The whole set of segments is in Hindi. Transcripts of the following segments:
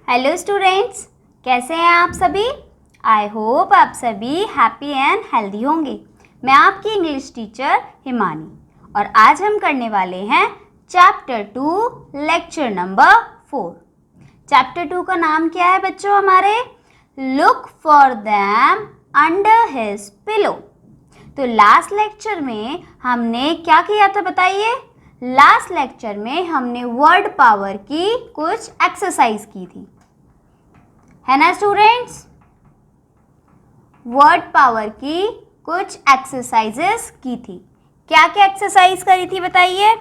हेलो स्टूडेंट्स, कैसे हैं आप सभी। आई होप आप सभी हैप्पी एंड हेल्दी होंगे। मैं आपकी इंग्लिश टीचर हिमानी और आज हम करने वाले हैं चैप्टर 2 लेक्चर नंबर 4। चैप्टर 2 का नाम क्या है बच्चों हमारे? Look for them under his pillow. तो लास्ट लेक्चर में हमने क्या किया था बताइए? लास्ट लेक्चर में हमने वर्ड पावर की कुछ एक्सरसाइज की थी, है ना स्टूडेंट्स। वर्ड पावर की कुछ एक्सरसाइजेस की थी। क्या क्या एक्सरसाइज करी थी बताइए?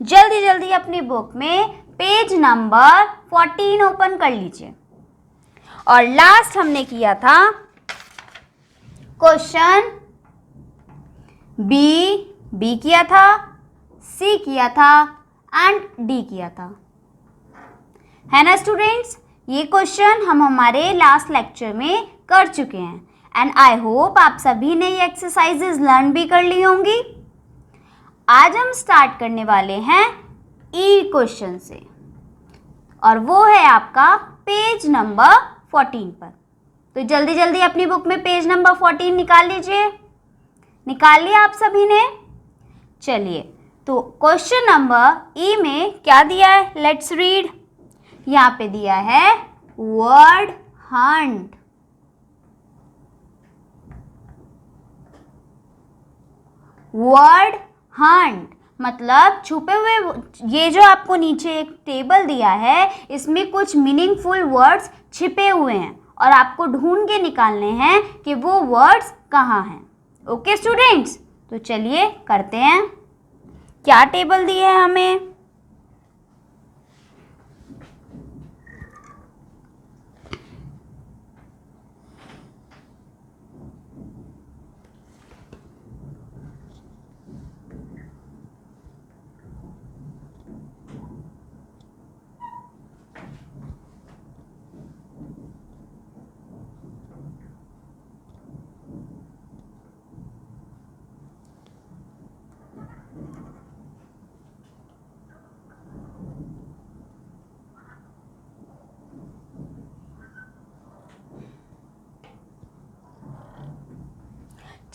जल्दी जल्दी अपनी बुक में पेज नंबर 14 ओपन कर लीजिए। और लास्ट हमने किया था क्वेश्चन बी किया था, सी किया था एंड डी किया था, है ना स्टूडेंट्स। ये क्वेश्चन हम हमारे लास्ट लेक्चर में कर चुके हैं एंड आई होप आप सभी ने ये एक्सरसाइजेस लर्न भी कर ली होंगी। आज हम स्टार्ट करने वाले हैं ई क्वेश्चन से और वो है आपका पेज नंबर 14 पर। तो जल्दी जल्दी अपनी बुक में पेज नंबर 14 निकाल लीजिए। निकाल लिया आप सभी ने? चलिए, तो क्वेश्चन नंबर ई में क्या दिया है, लेट्स रीड। यहाँ पे दिया है वर्ड हंट। वर्ड हंट मतलब छुपे हुए, ये जो आपको नीचे एक टेबल दिया है इसमें कुछ मीनिंगफुल वर्ड्स छिपे हुए हैं और आपको ढूंढ के निकालने हैं कि वो वर्ड्स कहाँ हैं। ओके स्टूडेंट्स, तो चलिए करते हैं। क्या टेबल दी है हमें?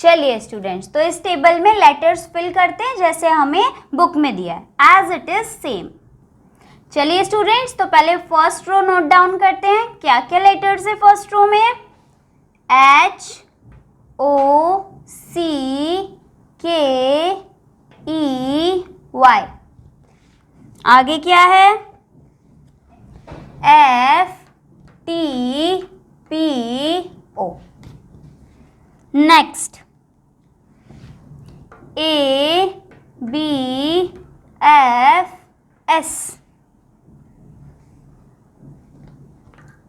चलिए स्टूडेंट्स, तो इस टेबल में लेटर्स फिल करते हैं जैसे हमें बुक में दिया है, एज इट इज सेम। चलिए स्टूडेंट्स, तो पहले फर्स्ट रो नोट डाउन करते हैं। क्या क्या लेटर्स है फर्स्ट रो में? H O C K E Y। आगे क्या है? F T P O। Next A B F S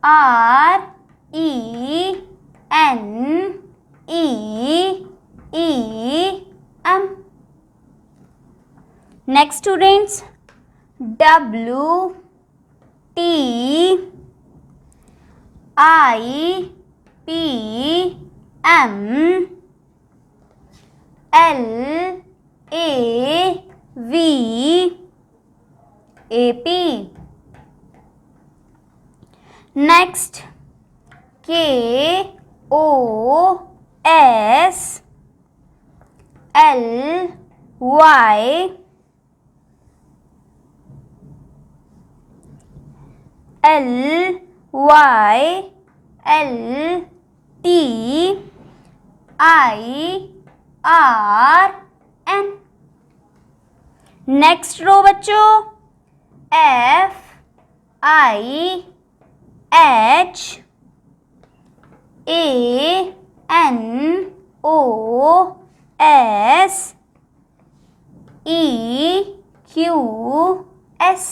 R E N E E M। Next students W T I P M L A V A P। Next K O S L Y L Y L T I R N। Next row बच्चों F I H A N O S E Q S।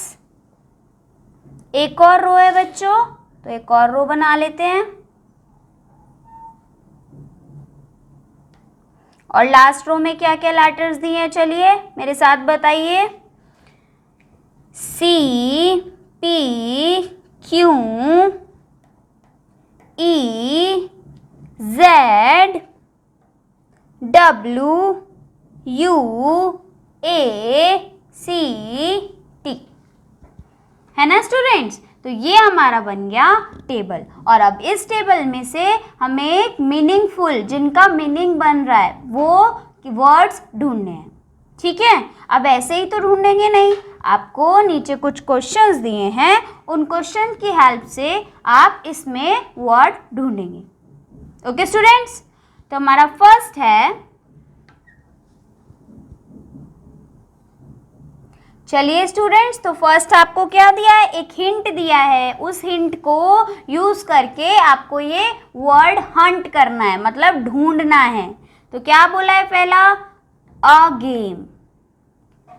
एक और रो है बच्चों, तो एक और रो बना लेते हैं और लास्ट रो में क्या क्या लेटर्स दिए हैं चलिए मेरे साथ बताइए। C P Q E Z W U A C T, है ना स्टूडेंट्स। तो तो ये हमारा बन गया टेबल। और अब इस टेबल में से हमें एक मीनिंगफुल, जिनका मीनिंग बन रहा है, वो वर्ड्स ढूंढने हैं। ठीक है, अब ऐसे ही तो ढूंढेंगे नहीं, आपको नीचे कुछ क्वेश्चंस दिए हैं, उन क्वेश्चन की हेल्प से आप इसमें वर्ड ढूंढेंगे। ओके स्टूडेंट्स, तो हमारा फर्स्ट है, चलिए स्टूडेंट्स, तो फर्स्ट आपको क्या दिया है, एक हिंट दिया है। उस हिंट को यूज करके आपको ये वर्ड हंट करना है, मतलब ढूंढना है। तो क्या बोला है पहला, अ गेम।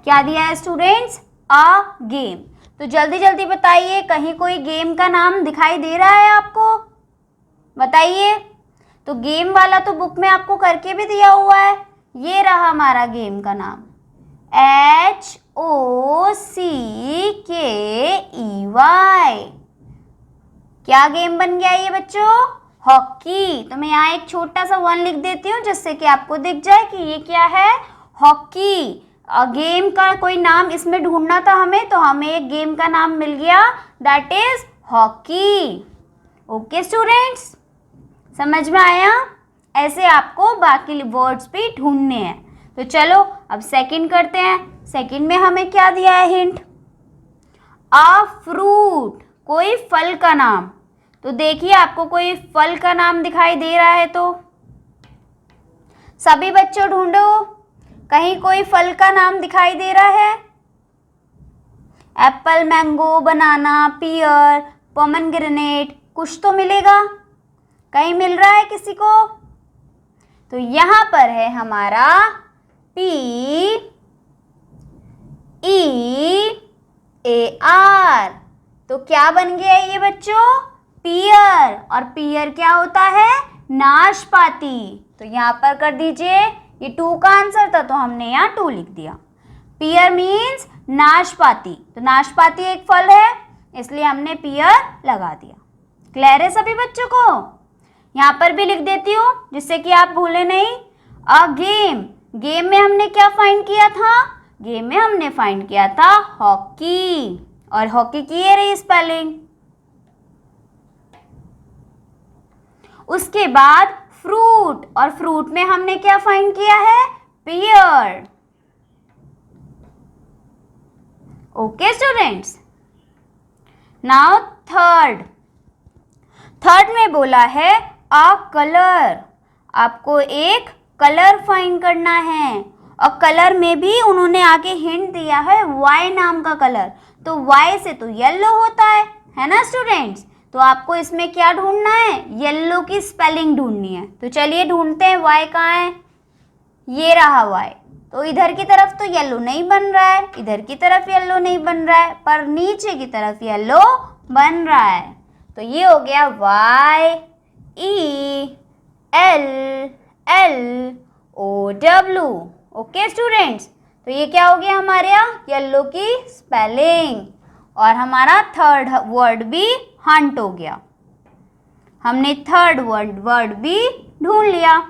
क्या दिया है स्टूडेंट्स, अ गेम। तो जल्दी जल्दी बताइए, कहीं कोई गेम का नाम दिखाई दे रहा है आपको, बताइए। तो गेम वाला तो बुक में आपको करके भी दिया हुआ है, ये रहा हमारा गेम का नाम, HOCKEY। क्या गेम बन गया ये बच्चों, हॉकी। तो मैं यहाँ एक छोटा सा 1 लिख देती हूँ, जिससे कि आपको दिख जाए कि ये क्या है, हॉकी। गेम का कोई नाम इसमें ढूंढना था हमें, तो हमें एक गेम का नाम मिल गया, that is hockey. Okay students, समझ में आया। ऐसे आपको बाकी वर्ड्स भी ढूंढने हैं। तो चलो अब सेकंड करते हैं। सेकंड में हमें क्या दिया है हिंट, अ फ्रूट, कोई फल का नाम। तो देखिए आपको कोई फल का नाम दिखाई दे रहा है, तो सभी बच्चों ढूंढो, कहीं कोई फल का नाम दिखाई दे रहा है, एप्पल, मैंगो, बनाना, पियर, पोमेग्रेनेट, कुछ तो मिलेगा, कहीं मिल रहा है किसी को। तो यहाँ पर है हमारा PEAR। तो क्या बन गया है ये बच्चों, पियर। और पियर क्या होता है, नाशपाती। तो यहाँ पर कर दीजिए, ये 2 का आंसर था तो हमने यहाँ 2 लिख दिया। पियर मीन्स नाशपाती, तो नाशपाती एक फल है, इसलिए हमने पियर लगा दिया। क्लियर है सभी बच्चों को। यहाँ पर भी लिख देती हूँ जिससे कि आप भूले नहीं। अ गेम, गेम में हमने क्या फाइंड किया था, गेम में हमने फाइंड किया था हॉकी, और हॉकी की ये रही स्पेलिंग। उसके बाद फ्रूट, और फ्रूट में हमने क्या फाइंड किया है, पियर। ओके स्टूडेंट्स, नाउ थर्ड में बोला है अ कलर। आपको एक कलर फाइंड करना है, और कलर में भी उन्होंने आगे हिंट दिया है वाई नाम का कलर। तो वाई से तो येलो होता है ना स्टूडेंट्स। तो आपको इसमें क्या ढूंढना है, येलो की स्पेलिंग ढूंढनी है। तो चलिए ढूंढते हैं, वाई कहाँ है, ये रहा वाई। तो इधर की तरफ तो येलो नहीं बन रहा है, इधर की तरफ येलो नहीं बन रहा है, पर नीचे की तरफ येलो बन रहा है। तो ये हो गया YELLOW। ओके स्टूडेंट्स, तो ये क्या हो गया हमारे यहाँ, येलो की स्पेलिंग। और हमारा थर्ड वर्ड भी हंट हो गया, हमने थर्ड वर्ड भी ढूंढ लिया,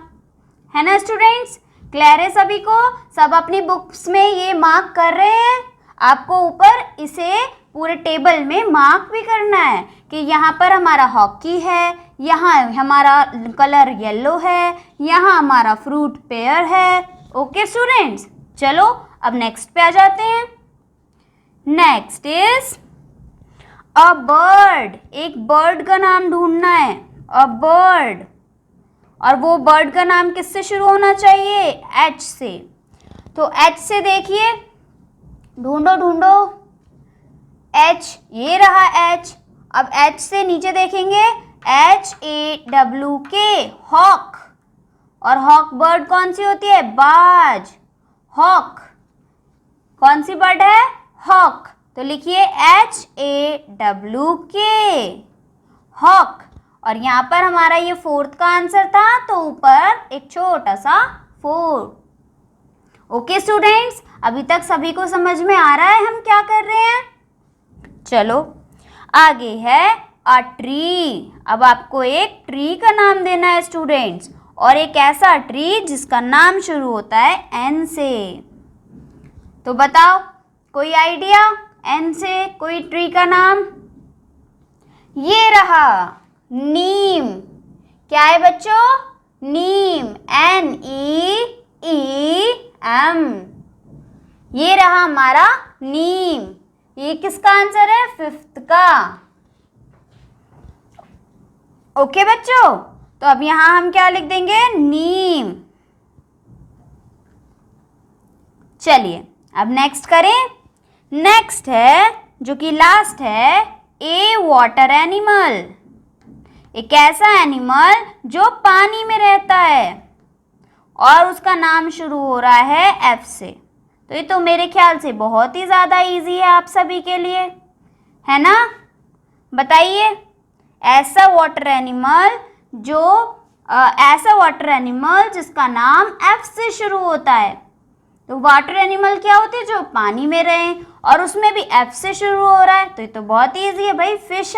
है ना स्टूडेंट्स। क्लियर है सभी को, सब अपनी बुक्स में ये मार्क कर रहे हैं। आपको ऊपर इसे पूरे टेबल में मार्क भी करना है कि यहाँ पर हमारा हॉकी है, यहाँ हमारा कलर येलो है, यहाँ हमारा फ्रूट पेयर है। ओके स्टूडेंट्स, चलो अब नेक्स्ट पे आ जाते हैं। Next is a bird. एक बर्ड का नाम ढूंढना है, अ बर्ड। और वो बर्ड का नाम किससे शुरू होना चाहिए, H से। तो H से देखिए, ढूंढो ढूंढो, H, ये रहा H। अब H से नीचे देखेंगे, HAWK, हॉक। और हॉक बर्ड कौन सी होती है, बाज। हॉक कौन सी बर्ड है, हॉक। तो लिखिए HAWK, हॉक। और यहाँ पर हमारा ये फोर्थ का आंसर था, तो ऊपर एक छोटा सा 4। ओके स्टूडेंट्स, अभी तक सभी को समझ में आ रहा है हम क्या कर रहे हैं। चलो आगे है अ ट्री। अब आपको एक ट्री का नाम देना है स्टूडेंट्स, और एक ऐसा ट्री जिसका नाम शुरू होता है N से। तो बताओ, कोई आइडिया, N से कोई ट्री का नाम। ये रहा नीम। क्या है बच्चों? नीम, NEEM। ये रहा हमारा नीम। ये किसका आंसर है? 5th का। ओके बच्चों, तो अब यहां हम क्या लिख देंगे? नीम। चलिए अब नेक्स्ट करें। नेक्स्ट है जो कि लास्ट है, ए वाटर एनिमल। एक ऐसा एनिमल जो पानी में रहता है और उसका नाम शुरू हो रहा है F से। तो ये तो मेरे ख्याल से बहुत ही ज़्यादा इजी है आप सभी के लिए, है ना? बताइए, ऐसा वाटर एनिमल जिसका नाम F से शुरू होता है। तो वाटर एनिमल क्या होते हैं? जो पानी में रहे और उसमें भी F से शुरू हो रहा है। तो ये तो बहुत इजी है भाई, फिश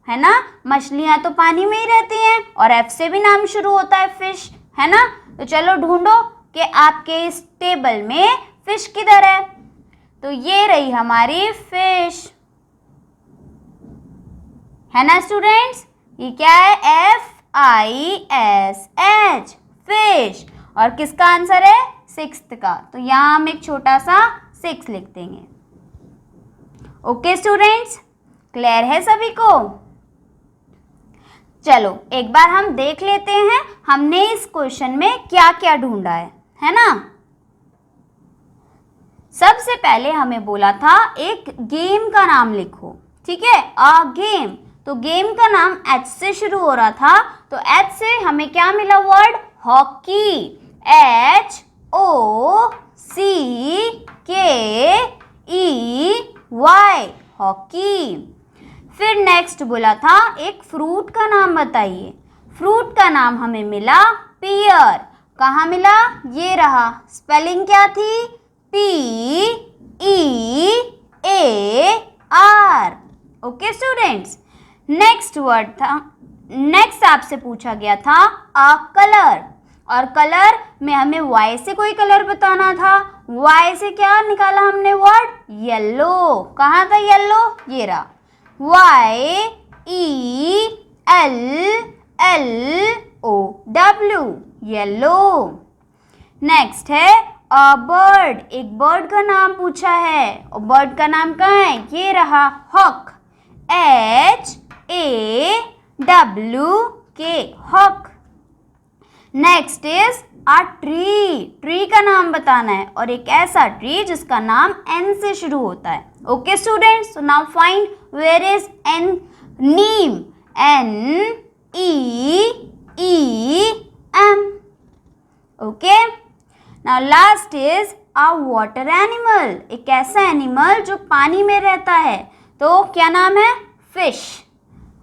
है ना? मछलियां तो पानी में ही रहती हैं और F से भी नाम शुरू होता है, फिश, है ना? तो चलो ढूंढो कि आपके इस टेबल में फिश किधर है। तो ये रही हमारी फिश, है ना स्टूडेंट्स? ये क्या है? FISH, fish. और किसका आंसर है? 6th का। तो यहां हम एक छोटा सा 6 लिख देंगे। ओके स्टूडेंट्स, क्लियर है सभी को? चलो एक बार हम देख लेते हैं हमने इस क्वेश्चन में क्या क्या ढूंढा है ना? सबसे पहले हमें बोला था एक गेम का नाम लिखो, ठीक है? A game. तो गेम का नाम H से शुरू हो रहा था, तो H से हमें क्या मिला? Word hockey, HOCKEY, hockey. फिर नेक्स्ट बोला था एक फ्रूट का नाम बताइए। फ्रूट का नाम हमें मिला पियर। कहाँ मिला? ये रहा। स्पेलिंग क्या थी? PEAR। Okay students, next word था, नेक्स्ट आपसे पूछा गया था अ कलर, और कलर में हमें Y से कोई कलर बताना था। Y से क्या निकाला हमने? Word yellow. कहाँ था येलो? ये रहा, YELLOW, येलो। नेक्स्ट है अ बर्ड। एक बर्ड का नाम पूछा है और बर्ड का नाम कहाँ है? ये रहा, hawk, HAWK, hawk. Next is a tree. Tree का नाम बताना है और एक ऐसा ट्री जिसका नाम N से शुरू होता है। Okay students, so now find where is N? Neem, NEEM। Okay, now last is a water animal. एक ऐसा एनिमल जो पानी में रहता है। तो क्या नाम है? फिश।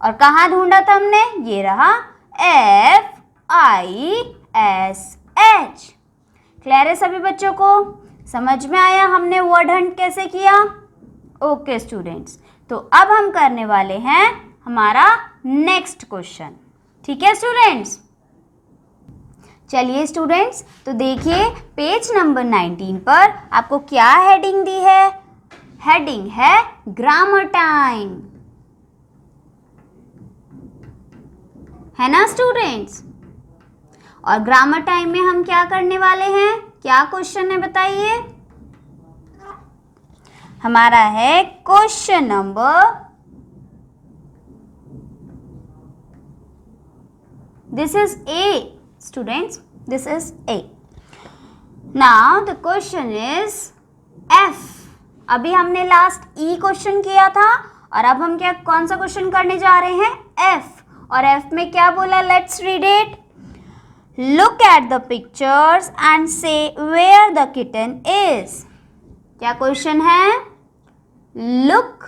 और कहाँ ढूंढा था हमने? ये रहा, FISH। क्लियर है सभी बच्चों को? समझ में आया हमने वर्ड हंट कैसे किया? ओके स्टूडेंट्स, तो अब हम करने वाले हैं हमारा नेक्स्ट क्वेश्चन। ठीक है स्टूडेंट्स? चलिए स्टूडेंट्स, तो देखिए पेज नंबर 19 पर आपको क्या हेडिंग दी है? हेडिंग है ग्रामर टाइम, है ना स्टूडेंट्स? और ग्रामर टाइम में हम क्या करने वाले हैं? क्या क्वेश्चन है बताइए? हमारा है question number, this is A students, this is A. Now the question is F. अभी हमने लास्ट E क्वेश्चन किया था और अब हम क्या कौन सा क्वेश्चन करने जा रहे हैं? F। और F में क्या बोला? Let's read it. Look at the pictures and से वेयर द किटन इज। क्या क्वेश्चन है? Look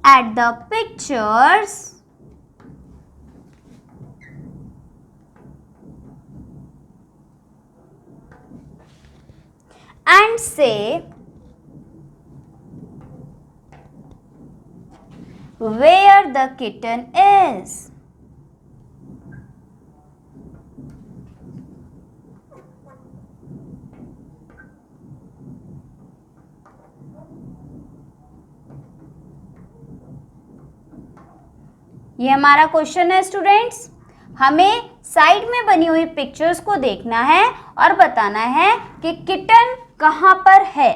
at the pictures and say where the kitten is. ये हमारा क्वेश्चन है स्टूडेंट्स। हमें साइड में बनी हुई पिक्चर्स को देखना है और बताना है कि किटन कहाँ पर है।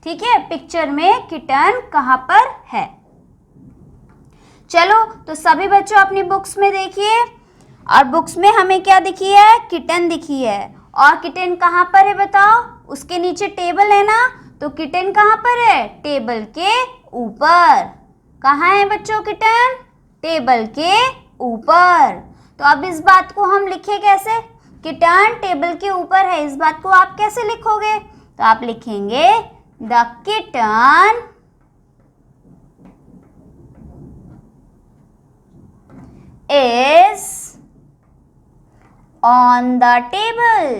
ठीक है, पिक्चर में किटन कहाँ पर है। चलो तो सभी बच्चों अपनी बुक्स में देखिए, और बुक्स में हमें क्या दिखी है? किटन दिखी है। और किटन कहाँ पर है बताओ? उसके नीचे टेबल है ना, तो किटन कहाँ पर है? टेबल के ऊपर। कहाँ है बच्चों किटन? टेबल के ऊपर। तो अब इस बात को हम लिखे कैसे? किटन टेबल के ऊपर है, इस बात को आप कैसे लिखोगे? तो आप लिखेंगे the kitten is on the table.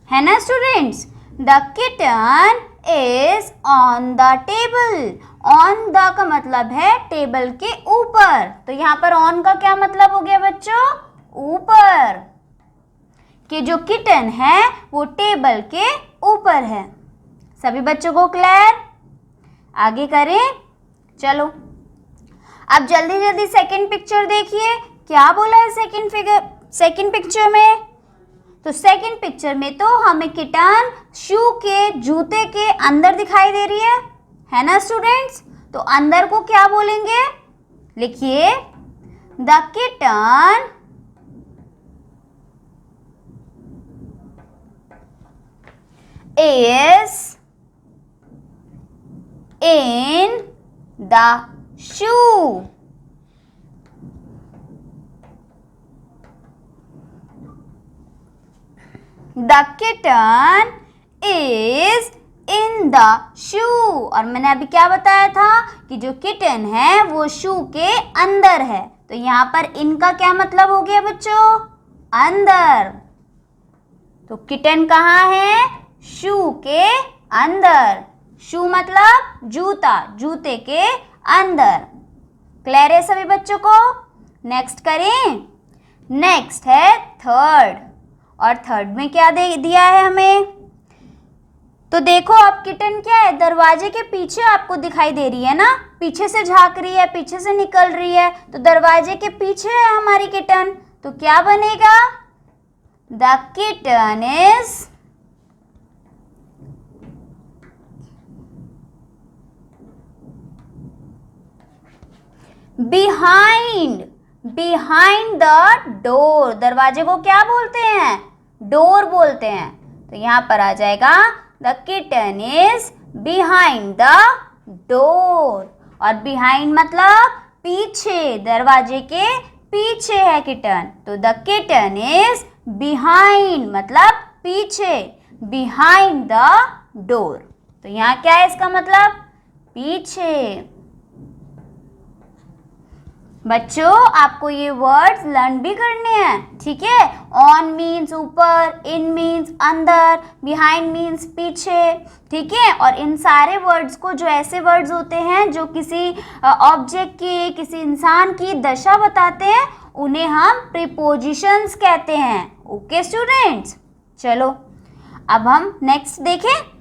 है ना students? The kitten is on the table. On the का मतलब है टेबल के ऊपर, तो यहाँ पर ऑन का क्या मतलब हो गया बच्चों? ऊपर। कि जो किटन है वो टेबल के ऊपर है। सभी बच्चों को क्लियर? आगे करें। चलो अब जल्दी जल्दी सेकंड पिक्चर देखिए, क्या बोला है सेकंड पिक्चर में? तो सेकंड पिक्चर में तो हमें किटन शू के, जूते के अंदर दिखाई दे रही है ना स्टूडेंट्स? तो अंदर को क्या बोलेंगे? लिखिए the kitten is in the shoe. The kitten is in the shoe. और मैंने अभी क्या बताया था कि जो किटन है वो शू के अंदर है, तो यहाँ पर इनका क्या मतलब हो गया बच्चों? अंदर। तो किटन कहाँ है? शू के अंदर। शू मतलब जूता, जूते के अंदर। क्लियर है सभी बच्चों को? नेक्स्ट करें। नेक्स्ट है थर्ड, और थर्ड में क्या दिया है हमें? तो देखो अब किटन क्या है? दरवाजे के पीछे आपको दिखाई दे रही है ना, पीछे से झांक रही है, पीछे से निकल रही है, तो दरवाजे के पीछे है हमारी किटन, तो क्या बनेगा? The kitten is behind the door. दरवाजे को क्या बोलते हैं? डोर बोलते हैं। तो यहाँ पर आ जाएगा the kitten is behind the door. और बिहाइंड मतलब पीछे, दरवाजे के पीछे है किटन, तो द किटन इज बिहाइंड मतलब पीछे, बिहाइंड द डोर। तो यहाँ क्या है इसका मतलब? पीछे। बच्चों आपको ये वर्ड्स लर्न भी करने हैं, ठीक है? ऑन मीन्स ऊपर, इन मीन्स अंदर, बिहाइंड मीन्स पीछे, ठीक है? और इन सारे वर्ड्स को, जो ऐसे वर्ड्स होते हैं जो किसी ऑब्जेक्ट की, किसी इंसान की दशा बताते हैं, उन्हें हम प्रीपोजिशंस कहते हैं। ओके स्टूडेंट्स, चलो अब हम नेक्स्ट देखें।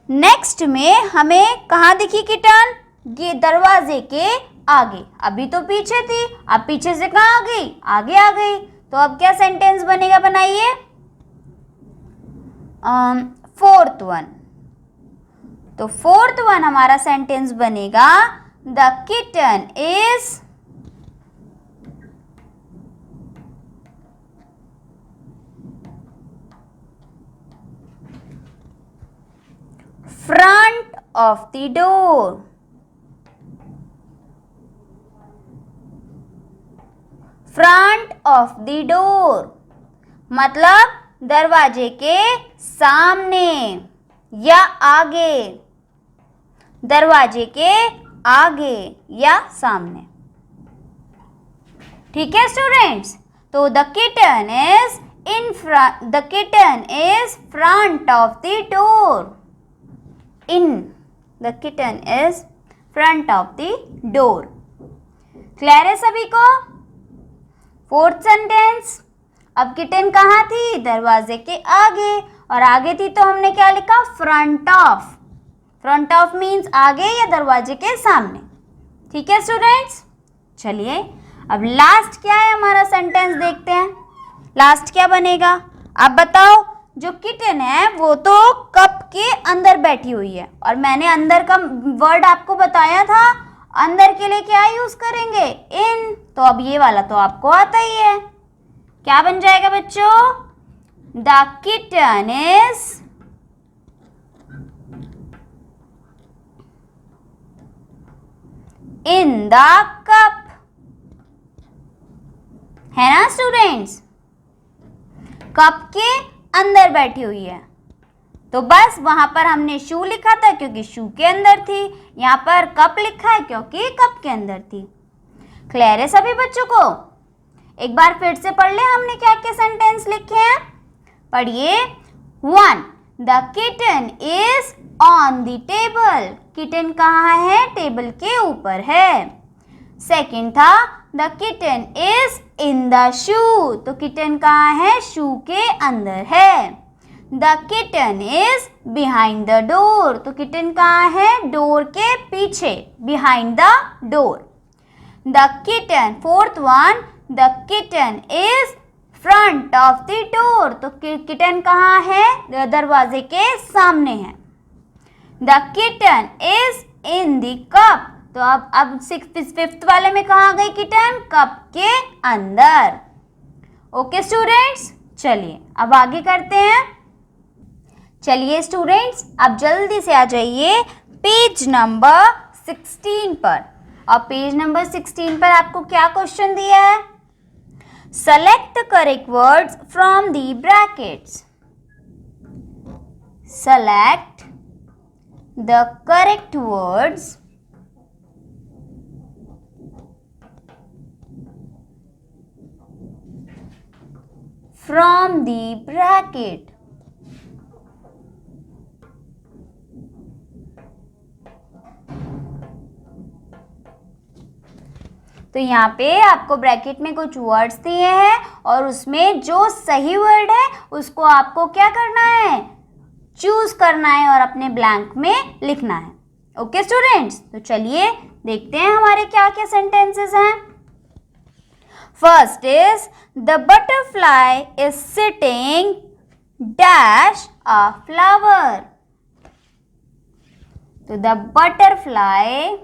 नेक्स्ट में हमें कहाँ दिखी किटन? ये दरवाजे के आगे। अभी तो पीछे थी, अब पीछे से कहाँ आ गई? आगे आ गई। तो अब क्या सेंटेंस बनेगा? बनाइए फोर्थ वन। तो फोर्थ वन हमारा सेंटेंस बनेगा the kitten is front of the door. Front of the door मतलब दरवाजे के सामने या आगे, दरवाजे के आगे या सामने। ठीक है स्टूडेंट्स? तो the kitten is in front, the kitten is front of the door. In the kitten is front of the door. Clear है सभी को? Fourth sentence. अब किटन कहाँ थी? दरवाजे के आगे, और आगे थी तो हमने क्या लिखा? Front of. Front of means आगे या दरवाजे के सामने। ठीक है स्टूडेंट्स, चलिए अब लास्ट क्या है हमारा सेंटेंस देखते हैं। लास्ट क्या बनेगा, आप बताओ। जो किटन है वो तो कप के अंदर बैठी हुई है, और मैंने अंदर का वर्ड आपको बताया था, अंदर के लिए क्या यूज करेंगे, इन। तो अब ये वाला तो आपको आता ही है, क्या बन जाएगा बच्चों, the kitten is in the cup, है ना स्टूडेंट्स, कप के अंदर बैठी हुई है। तो बस वहां पर हमने शू लिखा था क्योंकि शू के अंदर थी, यहां पर कप लिखा है क्योंकि कप के अंदर थी। क्लियर है सभी बच्चों को। एक बार फिर से पढ़ ले हमने क्या क्या सेंटेंस लिखे हैं, पढ़िए। 1, the kitten is on the table, kitten कहाँ है, टेबल के ऊपर है। सेकंड था the kitten is in the shoe, तो किटन कहाँ है, शू के अंदर है। The kitten is behind the door, तो किटन कहाँ है, डोर के पीछे, behind the door. The kitten, fourth one, the kitten is front of the door, तो किटन कहाँ है, दरवाजे के सामने है। The kitten is in the cup, तो अब फिफ्थ वाले में कहाँ गई किटन, कप के अंदर। ओके स्टूडेंट्स, चलिए अब आगे करते हैं। चलिए स्टूडेंट्स अब जल्दी से आ जाइए पेज नंबर 16 पर। और पेज नंबर 16 पर आपको क्या क्वेश्चन दिया है, select the correct words from the brackets. Select the correct words from the bracket. तो यहाँ पे आपको ब्रैकेट में कुछ वर्ड्स दिए हैं और उसमें जो सही वर्ड है उसको आपको क्या करना है, चूज करना है और अपने ब्लैंक में लिखना है। ओके स्टूडेंट्स, तो चलिए देखते हैं हमारे क्या क्या सेंटेंसेस हैं। First is the butterfly is sitting dash a flower, तो द बटरफ्लाई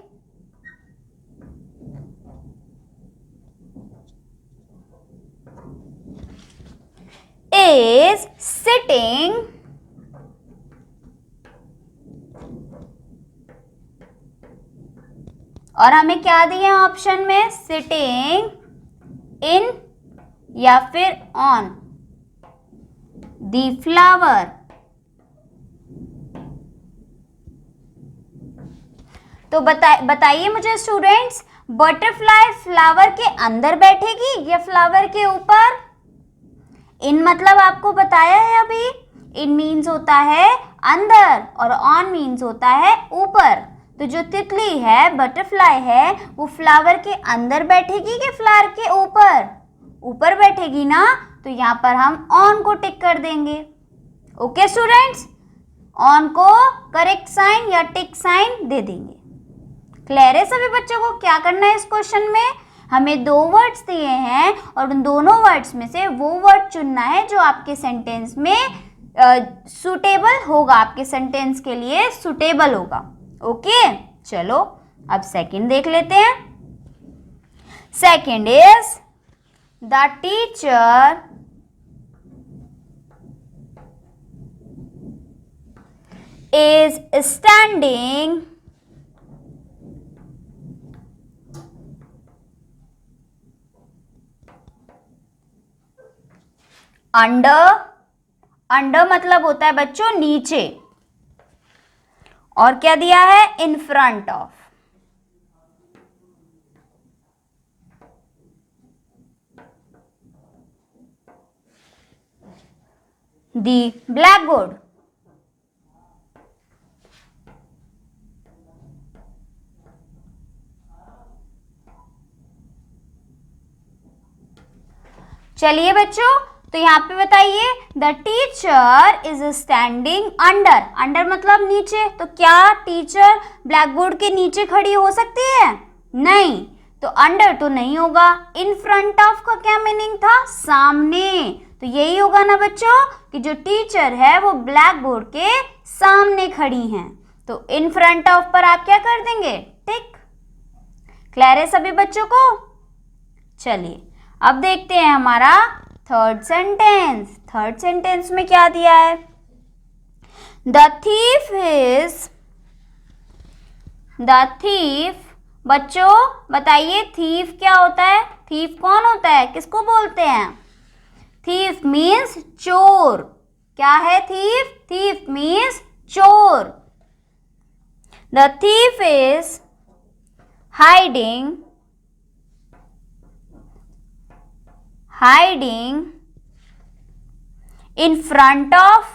is sitting और हमें क्या दिया ऑप्शन में, सिटिंग इन या फिर ऑन द फ्लावर। तो बताइए मुझे स्टूडेंट्स, बटरफ्लाई फ्लावर के अंदर बैठेगी या फ्लावर के ऊपर। इन मतलब आपको बताया है अभी, इन मीन्स होता है अंदर और ऑन मीन्स होता है ऊपर। तो जो तितली है, बटरफ्लाई है, वो फ्लावर के अंदर बैठेगी कि फ्लावर के ऊपर, ऊपर बैठेगी ना, तो यहाँ पर हम ऑन को टिक कर देंगे। ओके स्टूडेंट्स, ऑन को करेक्ट साइन या टिक साइन दे देंगे। क्लियर है सभी बच्चों को क्या करना है इस क्वेश्चन में, हमें दो वर्ड्स दिए हैं और उन दोनों वर्ड्स में से वो वर्ड चुनना है जो आपके सेंटेंस में सुटेबल होगा, आपके सेंटेंस के लिए सुटेबल होगा। ओके, चलो अब सेकंड देख लेते हैं। Second is the teacher is standing under मतलब होता है बच्चों नीचे, और क्या दिया है, in front of the black board. चलिए बच्चों तो यहाँ पे बताइए the teacher is standing under, under मतलब नीचे, तो क्या टीचर ब्लैक बोर्ड के नीचे खड़ी हो सकती है? नहीं, तो अंडर तो नहीं होगा। इन फ्रंट ऑफ का क्या मीनिंग था? सामने, तो यही होगा ना बच्चों कि जो टीचर है वो ब्लैक बोर्ड के सामने खड़ी हैं, तो इन फ्रंट ऑफ पर आप क्या कर देंगे? टिक। क्लियर है सभी बच्चों को? चलिए अब देखते हैं हमारा थर्ड सेंटेंस। थर्ड सेंटेंस में क्या दिया है? द थीफ, बच्चों बताइए थीफ क्या होता है? थीफ कौन होता है? किसको बोलते हैं? थीफ मीन्स चोर। क्या है थीफ? थीफ मीन्स चोर। The thief is hiding in front of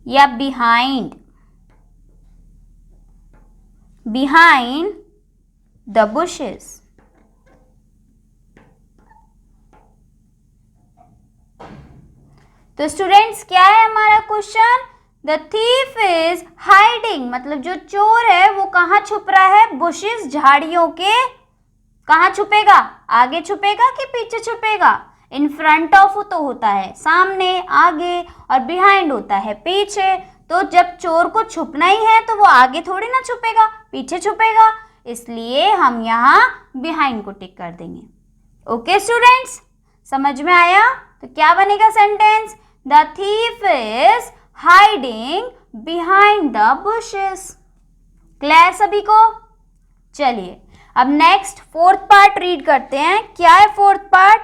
या behind the bushes। तो स्टूडेंट्स क्या है हमारा question? The thief is hiding, मतलब जो चोर है वो कहाँ छुप रहा है? बुशेस, झाड़ियों के। कहाँ छुपेगा? आगे छुपेगा कि पीछे छुपेगा? इन फ्रंट ऑफ तो होता है सामने, आगे, और बिहाइंड होता है पीछे। तो जब चोर को छुपना ही है तो वो आगे थोड़ी ना छुपेगा, पीछे छुपेगा, इसलिए हम यहाँ बिहाइंड को टिक कर देंगे। ओके स्टूडेंट्स, समझ में आया? तो क्या बनेगा sentence? The thief is hiding behind the bushes. Clear सभी को? चलिए अब नेक्स्ट फोर्थ पार्ट रीड करते हैं। क्या है fourth part?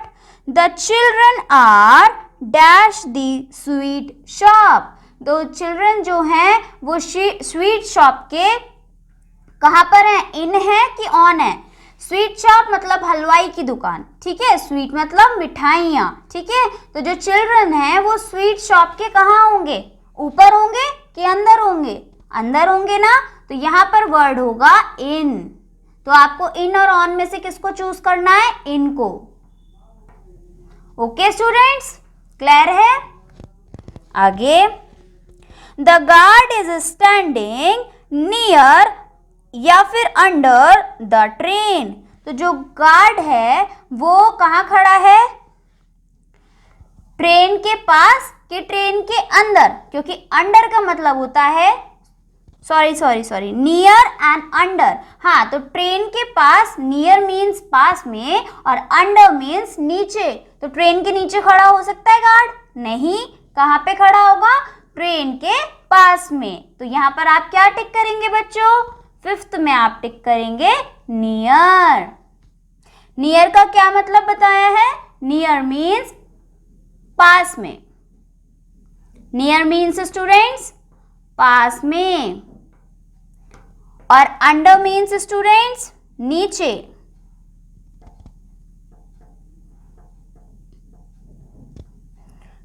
The children are dash the sweet shop. दो चिल्ड्रन जो हैं वो स्वीट शॉप के कहाँ पर हैं? इन है कि ऑन है? स्वीट शॉप मतलब हलवाई की दुकान, ठीक है? स्वीट मतलब मिठाइयाँ, ठीक है? तो जो चिल्ड्रन हैं वो स्वीट शॉप के कहाँ होंगे? ऊपर होंगे कि अंदर होंगे? अंदर होंगे ना, तो यहाँ पर वर्ड होगा इन। तो आपको इन और ऑन में से किसको चूज करना है? इनको। ओके स्टूडेंट्स, क्लियर है? आगे, the guard is standing near या फिर अंडर द ट्रेन। तो जो गार्ड है वो कहाँ खड़ा है? ट्रेन के पास कि ट्रेन के अंदर? क्योंकि अंडर का मतलब होता है सॉरी नियर एंड अंडर। हाँ, तो ट्रेन के पास, नियर मीन्स पास में और अंडर मीन्स नीचे। तो ट्रेन के नीचे खड़ा हो सकता है गार्ड? नहीं। कहाँ पे खड़ा होगा? ट्रेन के पास में। तो यहाँ पर आप क्या टिक करेंगे बच्चों? फिफ्थ में आप टिक करेंगे नियर। नियर का क्या मतलब बताया है? नियर मीन्स पास में। नियर मीन्स स्टूडेंट्स पास में, और अंडर मीन्स स्टूडेंट्स नीचे।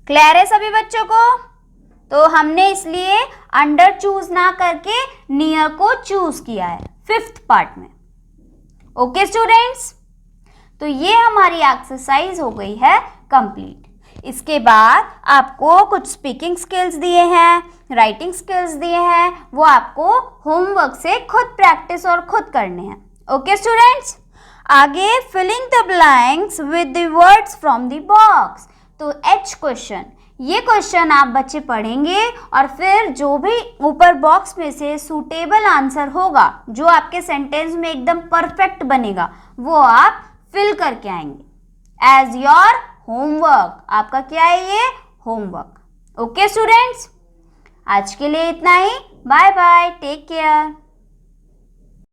क्लियर है सभी बच्चों को? तो हमने इसलिए अंडर चूज ना करके नियर को चूज किया है फिफ्थ पार्ट में। ओके स्टूडेंट्स, तो ये हमारी एक्सरसाइज हो गई है कंप्लीट। इसके बाद आपको कुछ स्पीकिंग स्किल्स दिए हैं, राइटिंग स्किल्स दिए हैं, वो आपको होमवर्क से खुद प्रैक्टिस और खुद करने हैं। ओके स्टूडेंट्स, आगे filling the blanks with the words from the box. तो एच क्वेश्चन, ये क्वेश्चन आप बच्चे पढ़ेंगे और फिर जो भी ऊपर बॉक्स में से सूटेबल आंसर होगा, जो आपके सेंटेंस में एकदम परफेक्ट बनेगा, वो आप फिल करके आएंगे एज योर होमवर्क। आपका क्या है ये? होमवर्क। ओके स्टूडेंट्स, आज के लिए इतना ही। Bye bye, take care.